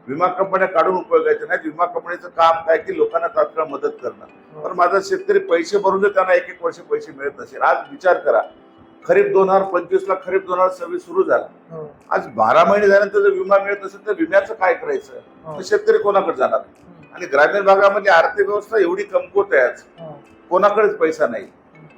विमा कंपन्या काढून उपयोगायच्या नाही. विमा कंपनीचं काम काय की लोकांना तात्काळ मदत करणं. पण माझा शेतकरी पैसे भरून जर त्यांना 1-1 वर्ष पैसे मिळत नसेल, आज विचार करा, खरीप 2025 ला खरीप 2026 सुरू झाला. आज 12 महिने झाल्यानंतर जर विमा मिळत नसेल तर विम्याचं काय करायचं? तर शेतकरी कोणाकडे जाणार? आणि ग्रामीण भागामध्ये आर्थिक व्यवस्था एवढी कमकुवत आहे, आज कोणाकडेच पैसा नाही.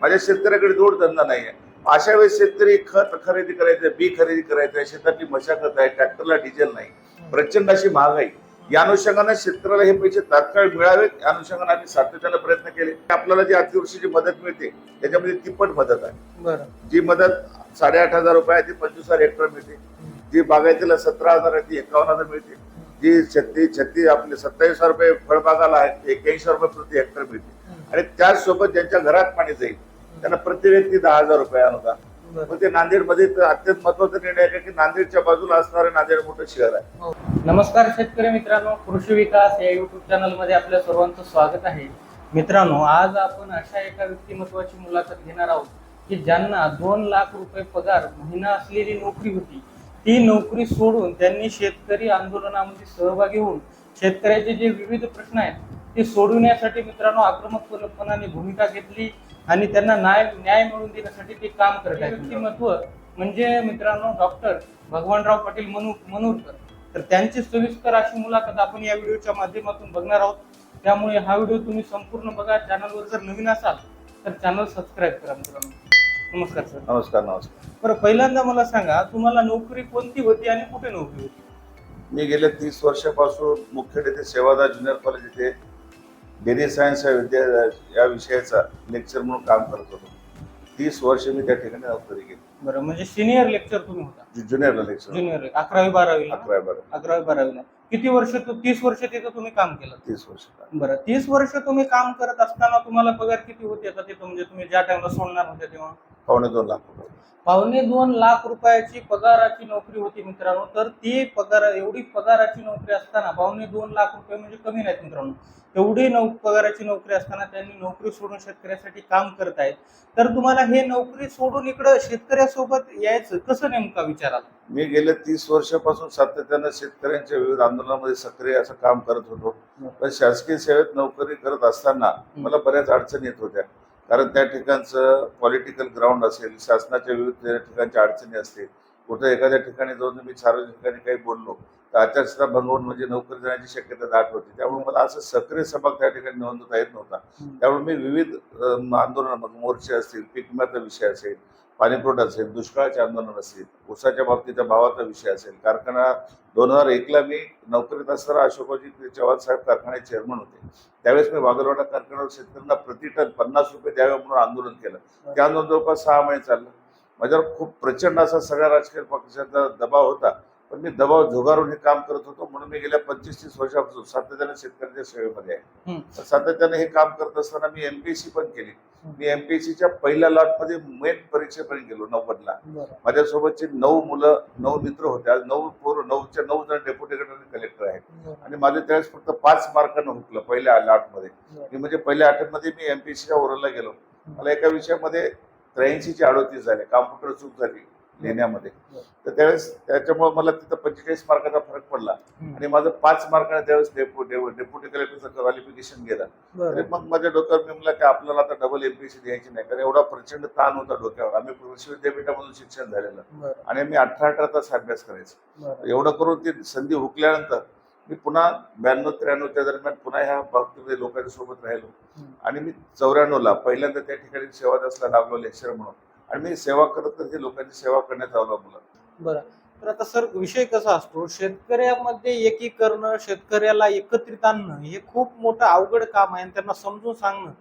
माझ्या शेतकऱ्याकडे जोडधंदा नाही आहे. अशा वेळेस शेतकरी खत खरेदी करायचं, बी खरेदी करायचं, शेताची मशागत आहे, ट्रॅक्टरला डिझेल नाही, प्रचंड अशी महागाई. या अनुषंगाने शेतकऱ्याला हे पैसे तात्काळ मिळावेत, या अनुषंगाने आम्ही सातत्याने प्रयत्न केले. आपल्याला जी अतिवृष्टीची मदत मिळते त्याच्यामध्ये तिप्पट मदत आहे. जी मदत 8,500 रुपये आहे ती 25,000 हेक्टर मिळते. जी बागायतीला 17,000 आहे ती 51,000 मिळते. जी 36 आपले 27,000 रुपये फळबागाला आहेत 81 रुपये प्रति हेक्टर मिळते. आणि त्याचसोबत ज्यांच्या घरात पाणी जाईल त्यांना प्रति व्यक्ती 10,000 रुपये अनुदान. मग ते नांदेडमध्ये अत्यंत महत्वाचा निर्णय आहे की नांदेडच्या बाजूला असणारे नांदेड मोठं शहर आहे. नमस्कार शेतकरी मित्रांनो, कृषी विकास या युट्यूब चॅनल मध्ये आपल्या सर्वांचं स्वागत आहे. मित्रांनो, आज आपण अशा एका व्यक्तिमत्वाची मुलाखत घेणार आहोत की ज्यांना 2 लाख रुपये पगार महिना असलेली नोकरी होती. ती नोकरी सोडून त्यांनी शेतकरी आंदोलनामध्ये सहभागी होऊन शेतकऱ्याचे जे विविध प्रश्न आहेत ते सोडवण्यासाठी मित्रांनो आक्रमकपणाने भूमिका घेतली आणि त्यांना न्याय मिळवून देण्यासाठी ते काम करत आहेत. व्यक्तिमत्व म्हणजे मित्रांनो डॉक्टर भगवानराव पाटील मनूरकर. तर त्यांची सविस्तर अशी मुलाखत आपण या व्हिडिओच्या माध्यमातून बघणार आहोत. त्यामुळे हा व्हिडिओ तुम्ही संपूर्ण बघा. चॅनलवर जर नवीन असाल तर चॅनल सबस्क्राईब करा. मित्रांनो नमस्कार सर. नमस्कार. नमस्कार. बरं, पहिल्यांदा मला सांगा, तुम्हाला नोकरी कोणती होती आणि कुठे नोकरी होती? मी गेल्या 30 वर्षापासून मुख्यतः येथे सेवादार ज्युनियर कॉलेज येथे डेअरी सायन्स या विषयाचा लेक्चर म्हणून काम करत होतो. 30 वर्ष मी त्या ठिकाणी नोकरी केली. बरं, म्हणजे सिनियर लेक्चर तुम्ही होता? ज्युनियरला लेक्चर. ज्युनियर 11वी 12वी. किती वर्ष? 30 वर्ष तिथं तुम्ही काम केलं? 30 वर्ष. बरं, 30 वर्ष तुम्ही काम करत असताना तुम्हाला पगार किती होते आता तिथं, म्हणजे तुम्ही ज्या टाइमला सोडणार होते तेव्हा? 2.25 लाख रुपये. 2.25 लाख रुपयाची पगाराची नोकरी होती मित्रांनो. तर ती एवढी पगाराची नोकरी असताना 2.25 लाख रुपये म्हणजे कमी नाहीत मित्रांनो. एवढी पगाराची नोकरी असताना त्यांनी नोकरी सोडून शेतकऱ्यासाठी काम करत आहेत. तर तुम्हाला हे नोकरी सोडून इकडं शेतकऱ्यासोबत यायचं कसं नेमका विचार आला? मी गेल्या 30 वर्षापासून सातत्यानं शेतकऱ्यांच्या विविध आंदोलनामध्ये सक्रिय असं काम करत होतो. पण शासकीय सेवेत नोकरी करत असताना मला बऱ्याच अडचणी येत होत्या. कारण त्या ठिकाणचं पॉलिटिकल ग्राउंड असेल, शासनाच्या विविध ठिकाणच्या अडचणी असतील. कुठं एखाद्या ठिकाणी जाऊन मी सार्वजनिक ठिकाणी काही बोललो तर आचारसंहिता भंग होऊन म्हणजे नोकरी जाण्याची शक्यता दाट होती. त्यामुळे मला असं सक्रिय सहभाग त्या ठिकाणी नोंदवता येत नव्हता. त्यामुळे मी विविध आंदोलन, मोर्चे असतील, पीक विम्याचा विषय असेल, पाणीपुरवठा असेल, दुष्काळाचे आंदोलन असेल, ऊसाच्या बाबतीच्या भावाचा विषय असेल, कारखाना 2001ला मी नोकरीत असताना अशोकजी चव्हाण साहेब कारखान्याचे चेअरमन होते. त्यावेळेस मी वाघलवाडा कारखान्यावर शेतकऱ्यांना प्रति टन 50 रुपये द्यावे म्हणून आंदोलन केलं. ते आंदोलन जवळपास 6 महिने चाललं. माझ्यावर खूप प्रचंड असा सगळ्या राजकीय पक्षाचा दबाव होता. पण मी दबाव झुगारून हे काम करत होतो. म्हणून मी गेल्या 25-30 वर्षापासून सातत्याने शेतकऱ्यांच्या सेवेमध्ये आहे. सातत्याने हे काम करत असताना मी एमपीएससी पण केली. मी एमपीएससीच्या पहिल्या लॉटमध्ये मेन परीक्षेपर्यंत गेलो 90ला. माझ्यासोबतचे 9 मुलं, 9 मित्र होते. आज 9 पोरं, 9च्या 9 जण डेप्युटी कलेक्टर आहेत. आणि माझे त्यावेळेस फक्त 5 मार्कानं हुकलं पहिल्या लॉटमध्ये. मी म्हणजे पहिल्या अटेम्प्टमध्ये मी एमपीएससीच्या ओरलला गेलो. मला एका विषयामध्ये 83चे 38 झाले. कॉम्प्युटर चूक झाली लिहिण्यामध्ये. तर त्यावेळेस त्याच्यामुळे मला तिथं 45 मार्काचा फरक पडला. आणि माझं 5 मार्काने त्यावेळेस डेप्युटी कलेक्टरचं क्वालिफिकेशन गेलं. तरी मग माझ्या डोक्यावर मी म्हणलं की आपल्याला आता डबल एमपीएससी द्यायची नाही. कारण एवढा प्रचंड ताण होता डोक्यावर. आम्ही कृषी विद्यापीठामधून शिक्षण झालेलं आणि आम्ही 18 तास अभ्यास करायचो. एवढं करून ती संधी हुकल्यानंतर मी पुन्हा 92-93च्या दरम्यान पुन्हा ह्या बाबतीमध्ये लोकांच्या सोबत राहिलो. आणि मी 94ला पहिल्यांदा त्या ठिकाणी सेवादासला लागलो लेक्चर म्हणून. आणि मी सेवा करत हे लोकांची सेवा करण्यात अवलंबलं. बरं, तर आता सर विषय कसा असतो, शेतकऱ्यामध्ये एकीकरण, शेतकऱ्याला एकत्रित आणणं हे खूप मोठं अवघड काम आहे. आणि त्यांना समजून सांगणं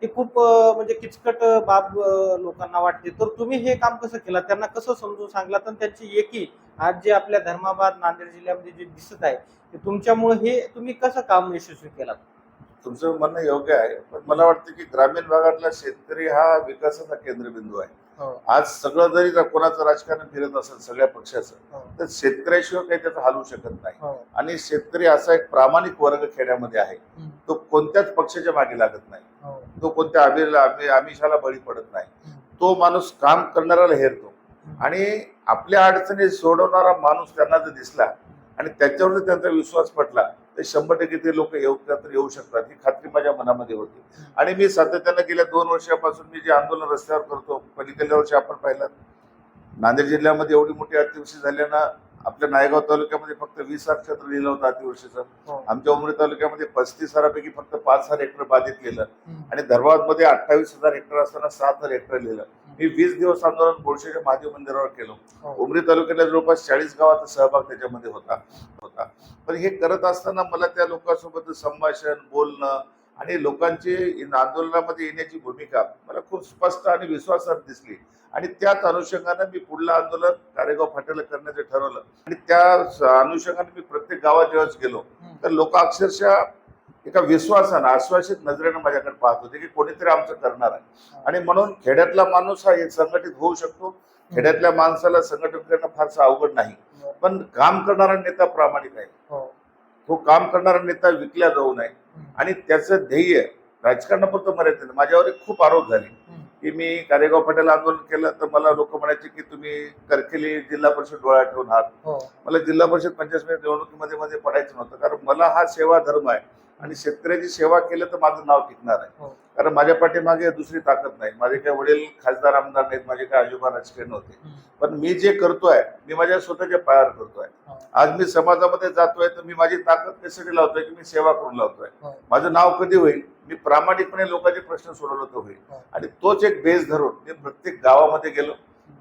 हे खूप म्हणजे किचकट बाब लोकांना वाटते. तर तुम्ही हे काम कसं केलं, त्यांना कसं समजून सांगला, तर त्यांची एकी आज जे आपल्या धर्माबाद नांदेड जिल्ह्यामध्ये जे दिसत आहे ते तुमच्यामुळे हे तुम्ही कसं काम यशस्वी केलात? तुमचं म्हणणं योग्य आहे. पण मला वाटतं की ग्रामीण भागातला शेतकरी हा विकासाचा केंद्रबिंदू आहे. आज सगळं जरी कोणाचं राजकारण फिरत असेल सगळ्या पक्षाचं, तर शेतकऱ्याशिवाय काही त्याचं हालू शकत नाही. आणि शेतकरी असा एक प्रामाणिक वर्ग खेड्यामध्ये आहे. तो कोणत्याच पक्षाच्या मागे लागत नाही. तो कोणत्या आमिषाला बळी पडत नाही. तो माणूस काम करणाऱ्याला हेरतो. आणि आपल्या अडचणी सोडवणारा माणूस त्यांना जर दिसला आणि त्याच्यावर जर त्यांचा विश्वास पटला तर 100% ते लोक येऊ शकतात ही खात्री माझ्या मनामध्ये होती. आणि मी सातत्यानं गेल्या 2 वर्षापासून मी जे आंदोलन रस्त्यावर करतो, पलीकडल्या वर्षी आपण पाहिलं नांदेड जिल्ह्यामध्ये एवढी मोठी अतिवृष्टी झाल्यानं आपल्या नायगाव तालुक्यामध्ये फक्त 20,000 क्षेत्र लिहिलं होतं अतिवृष्टीचं. आमच्या उमरी तालुक्यामध्ये 35,000 फक्त 5,000 हेक्टर बाधित केलं आणि धर्माबादमध्ये 28,000 हेक्टर असताना 7,000 हेक्टर लिहिलं. मी 20 दिवस आंदोलन बोळशेच्या महादेव मंदिरावर केलं. उमरी तालुक्यातल्या जवळपास 40 गावाचा सहभाग त्याच्यामध्ये होता. पण हे करत असताना मला त्या लोकांसोबत संभाषण बोलणं आणि लोकांची आंदोलनामध्ये येण्याची भूमिका मला खूप स्पष्ट आणि विश्वासार्ह दिसली आणि त्याच अनुषंगानं मी पुढलं आंदोलन कारेगाव फाट्याला करण्याचं ठरवलं. आणि त्या अनुषंगाने मी प्रत्येक गावात जेव्हा गेलो तर लोक अक्षरशः एका विश्वासानं आश्वासित नजरेनं माझ्याकडे पाहत होते की कोणीतरी आमचं करणार आहे. आणि म्हणून खेड्यातला माणूस हा एक संघटित होऊ शकतो. खेड्यातल्या माणसाला संघटित करणं फारसं अवघड नाही, पण काम करणारा नेता प्रामाणिक आहे. तो काम करणारा नेता विकला जाऊ नये आणि त्याचं ध्येय राजकारणापुरतं मर्यादित नाही. माझ्यावर एक खूप आरोप झाले की मी कारेगाव फाट्याला आंदोलन केलं तर मला लोक म्हणायचे की तुम्ही करकेली जिल्हा परिषद डोळ्यात ठेवून आहात. मला जिल्हा परिषद पंचायत निवडणुकीमध्ये पडायचं नव्हतं, कारण मला हा सेवा धर्म आहे आणि शेतकऱ्याची सेवा केलं तर माझं नाव टिकणार आहे. कारण माझ्या पाठीमागे दुसरी ताकद नाही. माझे काही वडील खासदार आमदार नाहीत, माझे काही आजोबा राजकीय नव्हते. पण मी जे करतोय मी माझ्या स्वतःच्या पायावर करतोय. आज मी समाजामध्ये जातोय तर मी माझी ताकद कशासाठी लावतोय की मी सेवा करून लावतोय. माझं नाव कधी होईल, मी प्रामाणिकपणे लोकांचे प्रश्न सोडवलं तर होईल. आणि तोच एक बेस धरून मी प्रत्येक गावामध्ये गेलो.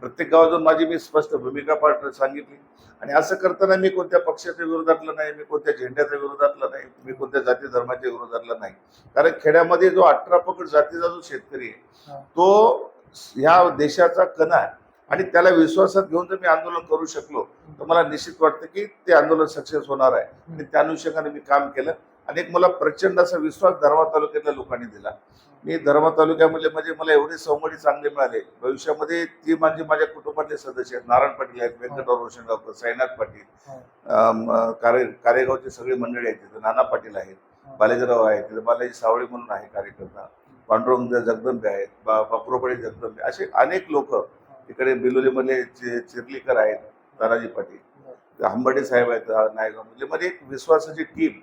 प्रत्येक गावातून माझी मी स्पष्ट भूमिका सांगितली. आणि असं करताना मी कोणत्या पक्षाच्या विरोधातलं नाही, मी कोणत्या झेंड्याच्या विरोधातलं नाही, मी कोणत्या जाती धर्माच्या विरोधातला नाही. कारण खेड्यामध्ये जो 18 पकड जातीचा जो शेतकरी आहे तो ह्या देशाचा कणा आहे आणि त्याला विश्वासात घेऊन जर मी आंदोलन करू शकलो तर मला निश्चित वाटतं की ते आंदोलन सक्सेस होणार आहे. आणि त्या अनुषंगाने मी काम केलं आणि एक मला प्रचंड असा विश्वास धर्मा तालुक्यातल्या लोकांनी दिला. मी धर्मा तालुक्यामध्ये म्हणजे मला एवढे संवादी चांगले मिळाले. भविष्यामध्ये ती म्हणजे माझ्या कुटुंबातले सदस्य आहेत. नारायण पाटील आहेत, व्यंकटराव रोशनगावकर, साईनाथ पाटील, कारेगावची सगळी मंडळी आहेत तिथं. नाना पाटील आहेत, बालाजीराव आहेत तिथं, बालाजी सावळे म्हणून आहे कार्यकर्ता, पांडुरंग जगदंबे आहेत, बापुरापडे जगदंबे, असे अनेक लोक तिकडे बिलोलीमधले चिरलीकर आहेत, तानाजी पाटील, हंबर्डे साहेब आहेत नायगाव. म्हणजे एक विश्वासाची टीम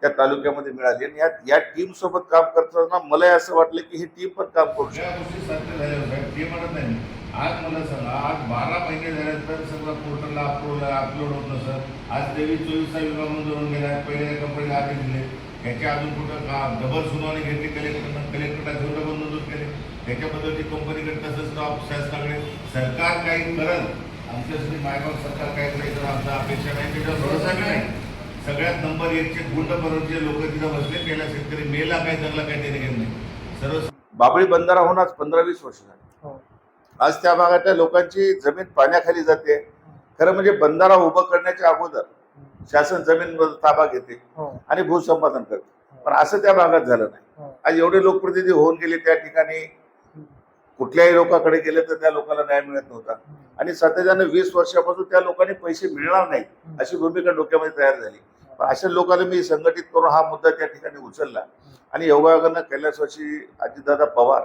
त्या तालुक्यामध्ये मिळाली. आणि या टीम सोबत काम करताना मला असं वाटलं की ही टीम पण काम करू शकते. आज मला सांगा, आज 12 महिने झाल्यानंतर सगळं पोर्टलला अपलोड होत नसतं. आज 23-24 विभाग मंजूर गेला. पहिले कंपनीला आदेश दिले, त्याच्या अजून कुठं डबल सुनावणी घेतली कलेक्टरला घेऊन डबल मंजूर केले. त्याच्याबद्दलची कंपनीकडे तसंच शासनाकडे सरकार काही करल, आमच्यासाठी मायबाप सरकार काही करायचं आमचा अपेक्षा नाही, त्याच्यावर भरोसा नाही. सगळ्यात नंबर 1चे गुंड बरोबरचे लोक तिथं बसले. पहिला शेतकरी मेला काय जगला काय त्याने घेत नाही. सर्व बाबळी बंधारा होऊन आज 15-20 वर्ष झाली. आज त्या भागातल्या लोकांची जमीन पाण्याखाली जाते. खरं म्हणजे बंधारा उभं करण्याच्या अगोदर शासन जमीन ताबा घेते आणि भूसंपादन करते, पण असं त्या भागात झालं नाही. आज एवढे लोकप्रतिनिधी होऊन गेले त्या ठिकाणी, कुठल्याही लोकांकडे गेले तर त्या लोकांना न्याय मिळत नव्हता. आणि सातत्यानं 20 वर्षापासून त्या लोकांनी पैसे मिळणार नाहीत अशी भूमिका डोक्यामध्ये तयार झाली. पण अशा लोकांना मी संघटित करून हा मुद्दा त्या ठिकाणी उचलला आणि योगायोगानं कैलासवासी अजितदादा पवार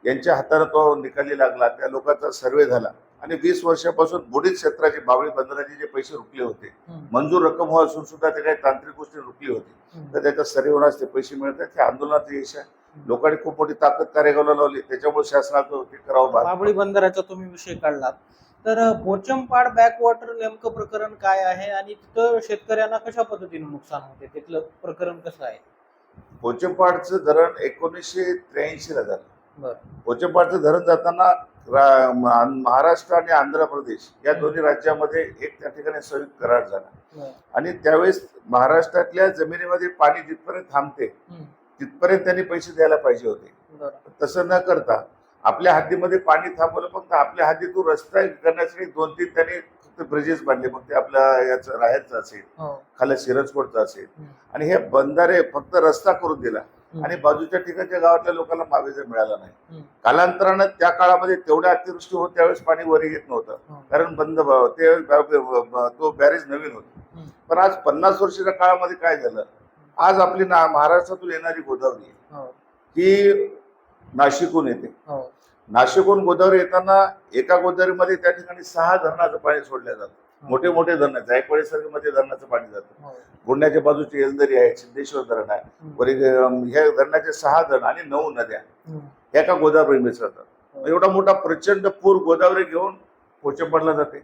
यांच्या हाताने तो निकाली लागला. त्या लोकांचा सर्वे झाला आणि 20 वर्षापासून बुडीत क्षेत्राचे बावळी बंदराचे जे पैसे रुकले होते, मंजूर रक्कम हो असून सुद्धा ते काही तांत्रिक गोष्टी रुकली होती, तर त्याच्या सर्वे होण्यास ते पैसे मिळतात. हे आंदोलनाचं यश आहे. लोकांनी खूप मोठी ताकद कारेगावला लावली, त्याच्यामुळे शासनाचं ते करावं. बाबळी बंदराचा तुम्ही विषय काढलात तर पोचमपाड बॅकवॉटर नेमकं प्रकरण काय आहे आणि तिथं शेतकऱ्यांना कशा पद्धतीने नुकसान होते, तिथलं प्रकरण कसं आहे? पोचमपाडचं धरण 1983 ला झालं. पोचमपाडचं धरण जाताना महाराष्ट्र आणि आंध्र प्रदेश या दोन्ही राज्यामध्ये एक त्या ठिकाणी संयुक्त करार झाला आणि त्यावेळेस महाराष्ट्रातल्या जमिनीमध्ये पाणी जिथपर्यंत थांबते तिथपर्यंत त्यांनी पैसे द्यायला पाहिजे होते. तसं न करता आपल्या हद्दीमध्ये पाणी थांबवलं. फक्त आपल्या हद्दीतून रस्ता करण्यासाठी 2-3 त्यांनी फक्त ब्रिजेस बांधले. मग ते आपल्या याचं राहायचं असेल, खाली सिरजकोटचं असेल, आणि हे बंधारे फक्त रस्ता करून दिला आणि बाजूच्या ठिकाणच्या गावातल्या लोकांना मावेजा मिळाला नाही. कालांतरानं त्या काळामध्ये तेवढ्या अतिवृष्टी होत त्यावेळेस पाणी वरी येत नव्हतं, कारण तो बॅरेज नवीन होतं. पण आज 50 वर्षाच्या काळामध्ये काय झालं, आज आपली महाराष्ट्रातून येणारी गोदावरी ही नाशिकहून येते. नाशिकहून गोदावरी येताना एका गोदावरीमध्ये त्या ठिकाणी 6 धरणाचं पाणी सोडलं जातं. मोठे मोठे धरण आहेत, जायकवाडी मध्ये धरणाचं पाणी जातं. हो. पुण्याच्या बाजूची एलदरी आहे, सिद्धेश्वर धरण आहे, ह्या धरणाचे 6 धरण आणि 9 नद्या एका गोदावरी मिसळतात. एवढा मोठा प्रचंड पूर गोदावरी घेऊन पोचंपडला जाते.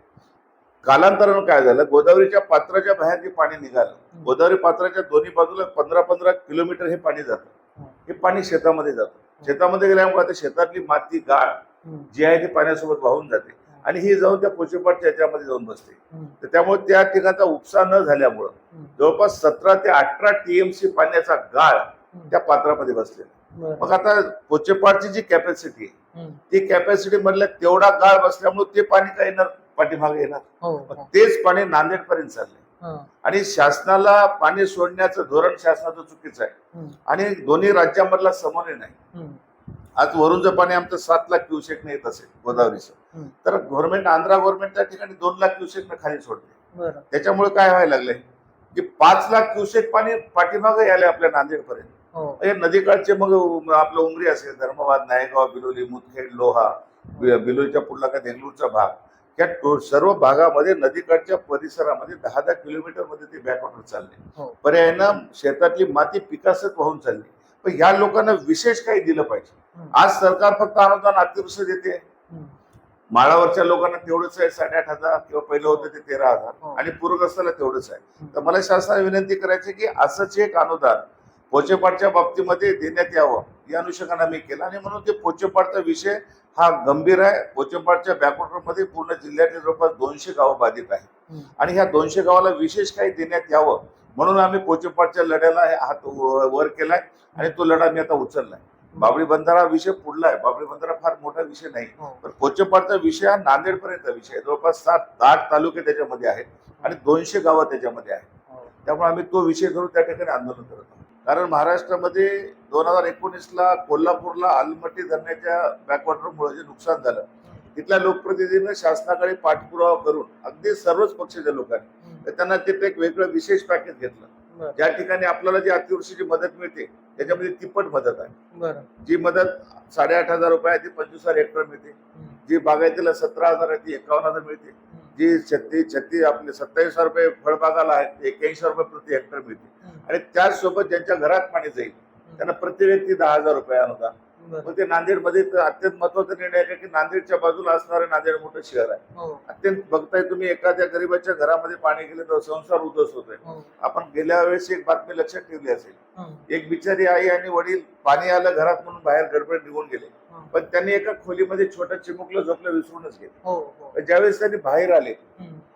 कालांतरानं काय झालं, गोदावरीच्या पात्राच्या बाहेर जे पाणी निघालं, गोदावरी पात्राच्या दोन्ही बाजूला 15-15 किलोमीटर हे पाणी जातं. हे पाणी शेतामध्ये जातं. शेतामध्ये गेल्यामुळे आता शेतातली माती, गाळ जी आहे ती पाण्यासोबत वाहून जाते आणि ही जाऊन त्या पोचेपाटच्या याच्यामध्ये जाऊन बसते. तर त्यामुळे त्या ठिकाणचा उपसा न झाल्यामुळं जवळपास 17 ते 18 TMC पाण्याचा गाळ त्या पात्रामध्ये बसलेला. मग आता पोचेपाटची जी कॅपॅसिटी आहे ती कॅपॅसिटी मधल्या तेवढा गाळ बसल्यामुळे ते पाणी काय येणार, पाठीमागे येणार. तेच पाणी नांदेड पर्यंत चाललंय आणि शासनाला पाणी सोडण्याचं धोरण शासनाचं चुकीचं आहे आणि दोन्ही राज्यामधला समन्वय नाही. आज वरूनचं पाणी आमचं 7 लाख क्युसेक येत असेल गोदावरीचं, तर गव्हर्नमेंट, आंध्रा गव्हर्नमेंट त्या ठिकाणी 2 लाख क्युसेक खाली सोडते. त्याच्यामुळे काय व्हायला लागलंय की 5 लाख क्युसेक पाणी पाठीमागे आले आपल्या नांदेड पर्यंत. हे नदीकाळचे मग आपलं उमरी असेल, धर्माबाद, नायगाव, बिलोली, मुदखेड, लोहा, बिलोलीच्या पुढला का देंगलूरचा भाग, या सर्व भागामध्ये नदीकाठच्या परिसरामध्ये 10-10 किलोमीटर मध्ये ते बॅकवॉटर चालले. पर्यायानं शेतातली माती पिकासत वाहून चालली. पण ह्या लोकांना विशेष काही दिलं पाहिजे. आज सरकार फक्त अनुदान अतिवृष्टी देते, माळावरच्या लोकांना तेवढंच आहे 8,500 किंवा पहिलं होतं ते 13,000 आणि पूरग्रस्ताला तेवढंच आहे. तर मला शासनाला विनंती करायची की असंच एक अनुदान पोचेपाटच्या बाबतीमध्ये देण्यात यावं या अनुषंगाने मी केलं आणि म्हणून ते पोचेपाटचा विषय हा गंभीर आहे. पोचेपाटच्या बॅकवॉटरमध्ये पूर्ण जिल्ह्यातील जवळपास 200 गावं बाधित आहेत आणि ह्या 200 गावाला विशेष काही देण्यात यावं म्हणून आम्ही पोचेपाटच्या लढ्याला हात वर केलाय आणि तो लढा मी आता उचललाय. बाबळी बंधारा विषय पुढला आहे. बाबळी बंधारा फार मोठा विषय नाही, पण पोचेपाटचा विषय हा नांदेड पर्यंत विषय आहे. जवळपास 7-8 तालुके त्याच्यामध्ये आहेत आणि 200 गावं त्याच्यामध्ये आहेत. त्यामुळे आम्ही तो विषय धरून त्या ठिकाणी आंदोलन करत आहोत. कारण महाराष्ट्रामध्ये 2019ला कोल्हापूरला आलमट्टी धरणाच्या बॅकवॉटरमुळे जे नुकसान झालं, तिथल्या लोकप्रतिनिधींनी शासनाकडे पाठपुरावा करून अगदी सर्वच पक्षाच्या लोकांनी त्यांना तिथे एक वेगळं विशेष पॅकेज घेतलं. ज्या ठिकाणी आपल्याला जी अतिवृष्टीची मदत मिळते त्याच्यामध्ये तिप्पट मदत आहे. जी मदत 8,500 रुपये आहे ती 25,000 हेक्टर मिळते. जी बागायतीला 17,000 आहे ती 51,000 मिळते. जी 36 आपले 27,000 रुपये फळबागाला आहेत 81 रुपये प्रति हेक्टर मिळते आणि त्याचसोबत ज्यांच्या घरात पाणी जाईल त्यांना प्रति व्यक्ती 10,000 रुपये अनुदान. मग ते नांदेडमध्ये अत्यंत महत्वाचा निर्णय आहे की नांदेडच्या बाजूला असणारं नांदेड मोठं शहर आहे. अत्यंत बघताय तुम्ही, एखाद्या गरीबाच्या घरामध्ये पाणी गेले तर संसार उद्ध्वस्त होतोय. आपण गेल्या वेळेस एक बातमी लक्षात ठेवली असेल, एक बिचारी आई आणि वडील पाणी आलं घरात म्हणून बाहेर गडबड निघून गेले, पण त्यांनी एका खोलीमध्ये छोटं चिमुकलं झोपलं विसरूनच गेले. ज्यावेळेस त्यांनी बाहेर आले,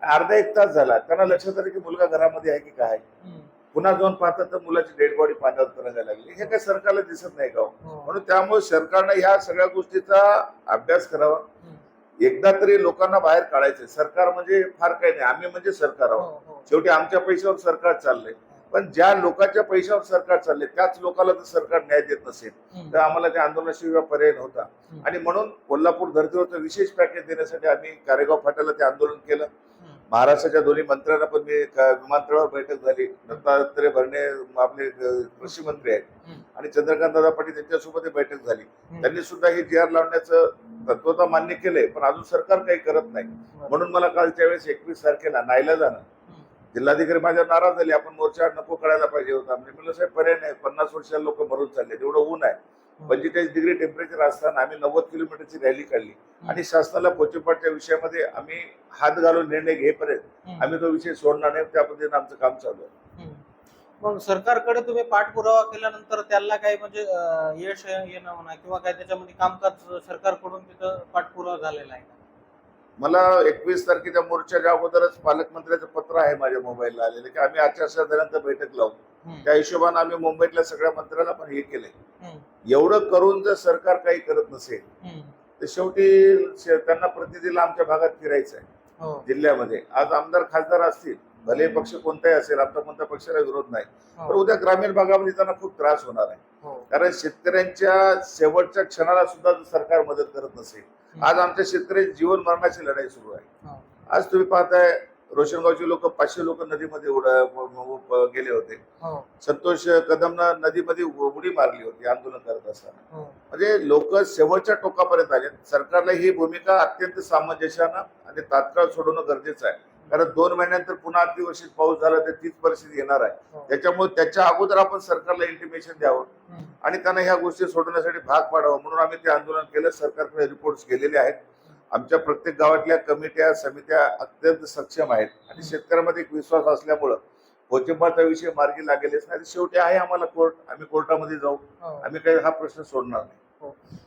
अर्धा 1 तास झाला, त्यांना लक्षात आलं की मुलगा घरामध्ये आहे की काय. पुन्हा जाऊन पाहतात तर मुलाची डेड बॉडी पाण्यावर तरंगायला लागली. हे काय सरकारला दिसत नाही का? म्हणून त्यामुळे सरकारनं ह्या सगळ्या गोष्टीचा अभ्यास करावा. एकदा तरी लोकांना बाहेर काढायचंय. सरकार म्हणजे फार काही नाही, आम्ही म्हणजे सरकार आहोत. शेवटी आमच्या पैशावर सरकार चाललंय, पण ज्या लोकांच्या पैशावर सरकार चालले त्याच लोकांना जर सरकार न्याय देत नसेल तर आम्हाला त्या आंदोलनाशिवाय पर्याय नव्हता. आणि म्हणून कोल्हापूर धर्तीवरचं विशेष पॅकेज देण्यासाठी आम्ही कारेगाव फाट्याला ते आंदोलन केलं. महाराष्ट्राच्या दोन्ही मंत्र्यांना पण मी विमानतळावर बैठक झाली. दत्तात्रय भरणे आपले कृषी मंत्री आहेत आणि चंद्रकांत दादा पाटील त्यांच्यासोबत बैठक झाली. त्यांनी सुद्धा हे GR लावण्याचं तत्वता मान्य केलंय, पण अजून सरकार काही करत नाही. म्हणून मला कालच्या वेळेस 21 तारखेला नाईलाजानं जिल्हाधिकारी माझ्यावर नाराज झाले, आपण मोर्चा नको करायला पाहिजे होता. मी म्हणलं साहेब पर्याय नाही, 50 वर्षाला लोक मरून चालले, एवढं ऊन आहे, 45 डिग्री टेम्परेचर असताना आम्ही 90 किलोमीटरची रॅली काढली आणि शासनाला पोचेपाटच्या विषयामध्ये आम्ही हात घालून निर्णय घेईपर्यंत आम्ही तो विषय सोडणार नाही. त्या पद्धतीने आमचं काम चालू आहे. मग सरकारकडे तुम्ही पाठपुरावा केल्यानंतर त्याला काही म्हणजे यश येणं म्हणा किंवा काय त्याच्यामध्ये कामकाज सरकारकडून तिथं पाठपुरावा झालेला आहे? मला 21 तारखेच्या मोर्चाच्या अगोदरच पालकमंत्र्याचं पत्र आहे माझ्या मोबाईलला आलेलं की आम्ही आचारसंहितेनंतर बैठक लावू. त्या हिशोबाने आम्ही मुंबईतल्या सगळ्या मंत्र्यांना पण हे केलंय. एवढं करून जर सरकार काही करत नसेल तर शेवटी त्यांना प्रतिनिधीला आमच्या भागात फिरायचं आहे जिल्ह्यामध्ये. आज आमदार खासदार असतील, भले पक्ष कोणताही असेल, आमचा कोणत्या पक्षाला विरोध नाही, पण उद्या ग्रामीण भागामध्ये त्यांना खूप त्रास होणार आहे. कारण शेतकऱ्यांच्या शेवटच्या क्षणाला सुद्धा सरकार मदत करत नसेल. आज आमच्या शेतकऱ्यांची जीवन मरणाची लढाई सुरू आहे. आज तुम्ही पाहताय रोशनगावचे लोक 500 लोक नदीमध्ये गेले होते. संतोष कदमनं नदीमध्ये उडी मारली होती आंदोलन करत असताना. म्हणजे लोक शेवटच्या टोकापर्यंत आले. सरकारला ही भूमिका अत्यंत सामंजस्यानं आणि तात्काळ सोडवणं गरजेचं आहे. कारण 2 महिन्यानंतर पुन्हा अतिवर्षित पाऊस झाला तर तीच परिस्थिती येणार आहे. हो. त्याच्यामुळे त्याच्या अगोदर आपण सरकारला इंटिमेशन द्यावं आणि त्यांना ह्या गोष्टी सोडवण्यासाठी भाग पाडावं म्हणून आम्ही ते आंदोलन केलं. सरकारकडे रिपोर्ट्स गेलेले आहेत. आमच्या प्रत्येक गावातल्या कमिट्या समित्या अत्यंत सक्षम आहेत आणि शेतकऱ्यामध्ये एक विश्वास असल्यामुळं कोचिंबाचा विषय मार्गी लागेलच नाही. शेवटी आहे आम्हाला कोर्ट, आम्ही कोर्टामध्ये जाऊ, हो. आम्ही काही हा प्रश्न सोडणार नाही. हो.